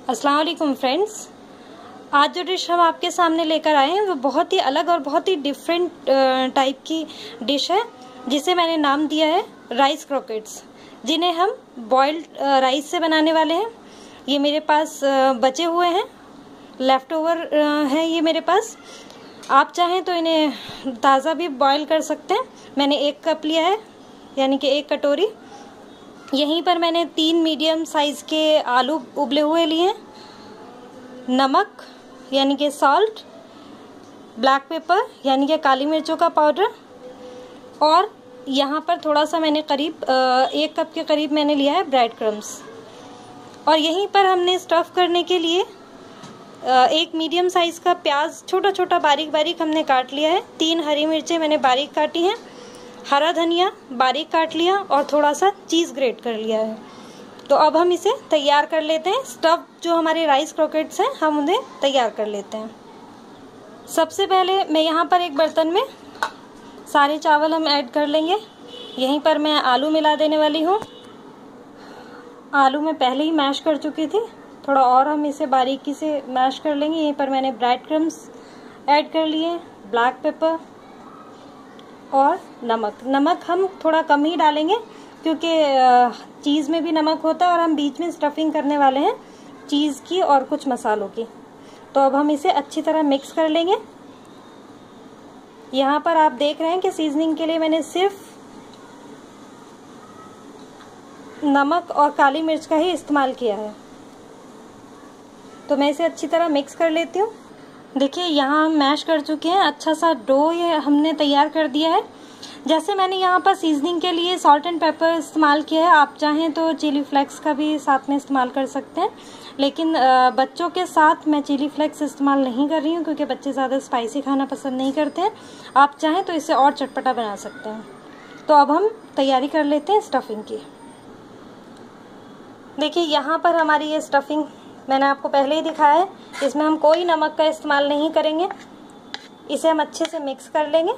अस्सलाम वालेकुम फ्रेंड्स। आज जो डिश हम आपके सामने लेकर आए हैं वो बहुत ही अलग और बहुत ही डिफरेंट टाइप की डिश है, जिसे मैंने नाम दिया है राइस क्रोकेट्स, जिन्हें हम बॉइल्ड राइस से बनाने वाले हैं। ये मेरे पास बचे हुए हैं, लेफ़्ट ओवर हैं ये मेरे पास। आप चाहें तो इन्हें ताज़ा भी बॉईल कर सकते हैं। मैंने 1 कप लिया है, यानी कि 1 कटोरी। यहीं पर मैंने 3 मीडियम साइज़ के आलू उबले हुए लिए हैं, नमक यानी कि सॉल्ट, ब्लैक पेपर यानी कि काली मिर्चों का पाउडर, और यहाँ पर थोड़ा सा मैंने करीब 1 कप के करीब मैंने लिया है ब्रेड क्रम्स। और यहीं पर हमने स्टफ़ करने के लिए 1 मीडियम साइज़ का प्याज छोटा छोटा बारीक बारीक हमने काट लिया है। 3 हरी मिर्चें मैंने बारीक काटी हैं, हरा धनिया बारीक काट लिया और थोड़ा सा चीज़ ग्रेट कर लिया है। तो अब हम इसे तैयार कर लेते हैं। स्टफ़ जो हमारे राइस क्रोकेट्स हैं हम उन्हें तैयार कर लेते हैं। सबसे पहले मैं यहाँ पर एक बर्तन में सारे चावल हम ऐड कर लेंगे। यहीं पर मैं आलू मिला देने वाली हूँ। आलू मैं पहले ही मैश कर चुकी थी, थोड़ा और हम इसे बारीकी से मैश कर लेंगे। यहीं पर मैंने ब्रेड क्रम्स ऐड कर लिए, ब्लैक पेपर और नमक हम थोड़ा कम ही डालेंगे क्योंकि चीज़ में भी नमक होता है और हम बीच में स्टफिंग करने वाले हैं चीज़ की और कुछ मसालों की। तो अब हम इसे अच्छी तरह मिक्स कर लेंगे। यहाँ पर आप देख रहे हैं कि सीजनिंग के लिए मैंने सिर्फ नमक और काली मिर्च का ही इस्तेमाल किया है। तो मैं इसे अच्छी तरह मिक्स कर लेती हूँ। देखिए यहाँ हम मैश कर चुके हैं, अच्छा सा डो ये हमने तैयार कर दिया है। जैसे मैंने यहाँ पर सीजनिंग के लिए सॉल्ट एंड पेपर इस्तेमाल किया है, आप चाहें तो चिली फ्लेक्स का भी साथ में इस्तेमाल कर सकते हैं, लेकिन बच्चों के साथ मैं चिली फ्लेक्स इस्तेमाल नहीं कर रही हूँ क्योंकि बच्चे ज़्यादा स्पाइसी खाना पसंद नहीं करते हैं। आप चाहें तो इसे और चटपटा बना सकते हैं। तो अब हम तैयारी कर लेते हैं स्टफिंग की। देखिए यहाँ पर हमारी ये स्टफिंग मैंने आपको पहले ही दिखाया है, इसमें हम कोई नमक का इस्तेमाल नहीं करेंगे। इसे हम अच्छे से मिक्स कर लेंगे।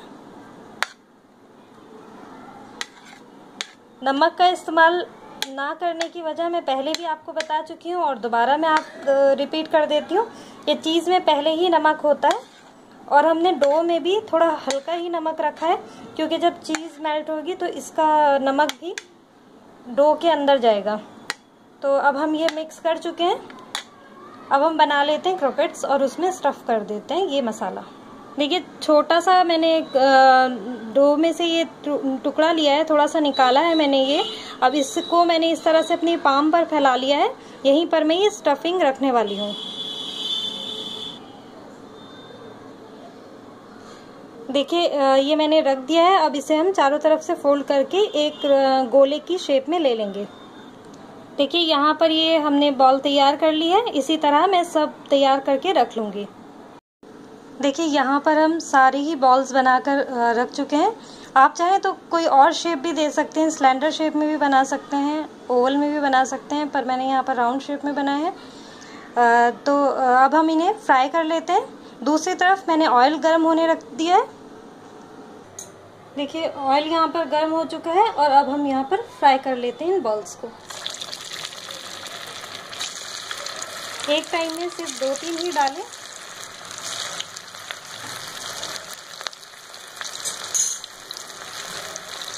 नमक का इस्तेमाल ना करने की वजह मैं पहले भी आपको बता चुकी हूँ और दोबारा मैं रिपीट कर देती हूँ। ये चीज़ में पहले ही नमक होता है और हमने डो में भी थोड़ा हल्का ही नमक रखा है क्योंकि जब चीज़ मेल्ट होगी तो इसका नमक भी डो के अंदर जाएगा। तो अब हम ये मिक्स कर चुके हैं। अब हम बना लेते हैं क्रोकेट्स और उसमें स्टफ़ कर देते हैं ये मसाला। देखिए छोटा सा मैंने डो में से ये टुकड़ा लिया है, थोड़ा सा निकाला है मैंने ये। अब इसको मैंने इस तरह से अपनी पाम पर फैला लिया है। यहीं पर मैं ये स्टफिंग रखने वाली हूँ। देखिए ये मैंने रख दिया है। अब इसे हम चारों तरफ से फोल्ड करके एक गोले की शेप में ले लेंगे। देखिए यहाँ पर ये हमने बॉल तैयार कर ली है। इसी तरह मैं सब तैयार करके रख लूँगी। देखिए यहाँ पर हम सारी ही बॉल्स बनाकर रख चुके हैं। आप चाहें तो कोई और शेप भी दे सकते हैं, सिलेंडर शेप में भी बना सकते हैं, ओवल में भी बना सकते हैं, पर मैंने यहाँ पर राउंड शेप में बनाया है। तो अब हम इन्हें फ्राई कर लेते हैं। दूसरी तरफ मैंने ऑयल गर्म होने रख दिया है। देखिए ऑयल यहाँ पर गर्म हो चुका है और अब हम यहाँ पर फ्राई कर लेते हैं इन बॉल्स को। एक टाइम में सिर्फ 2-3 ही डालें।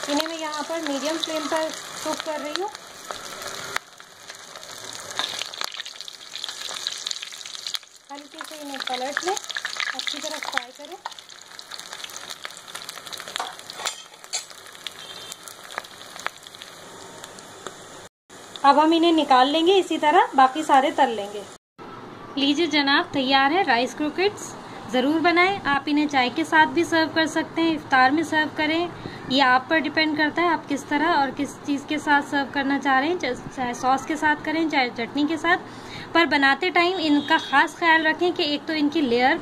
इन्हें मैं यहाँ पर मीडियम फ्लेम पर कुक कर रही हूँ। हल्के से इन्हें पलट लें, अच्छी तरह फ्राई करें। अब हम इन्हें निकाल लेंगे, इसी तरह बाकी सारे तल लेंगे। लीजिए जनाब, तैयार है राइस क्रोकेट्स। ज़रूर बनाएं। आप इन्हें चाय के साथ भी सर्व कर सकते हैं, इफ्तार में सर्व करें, ये आप पर डिपेंड करता है आप किस तरह और किस चीज़ के साथ सर्व करना चाह रहे हैं। चाहे सॉस के साथ करें, चाहे चटनी के साथ। पर बनाते टाइम इनका ख़ास ख्याल रखें कि एक तो इनकी लेयर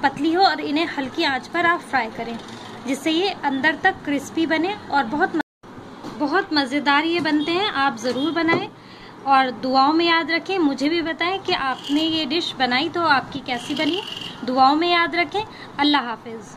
पतली हो और इन्हें हल्की आंच पर आप फ्राई करें, जिससे ये अंदर तक क्रिस्पी बने और बहुत मज़ेदार ये बनते हैं। आप ज़रूर बनाएं और दुआओं में याद रखें। मुझे भी बताएं कि आपने ये डिश बनाई तो आपकी कैसी बनी। दुआओं में याद रखें। अल्लाह हाफिज़।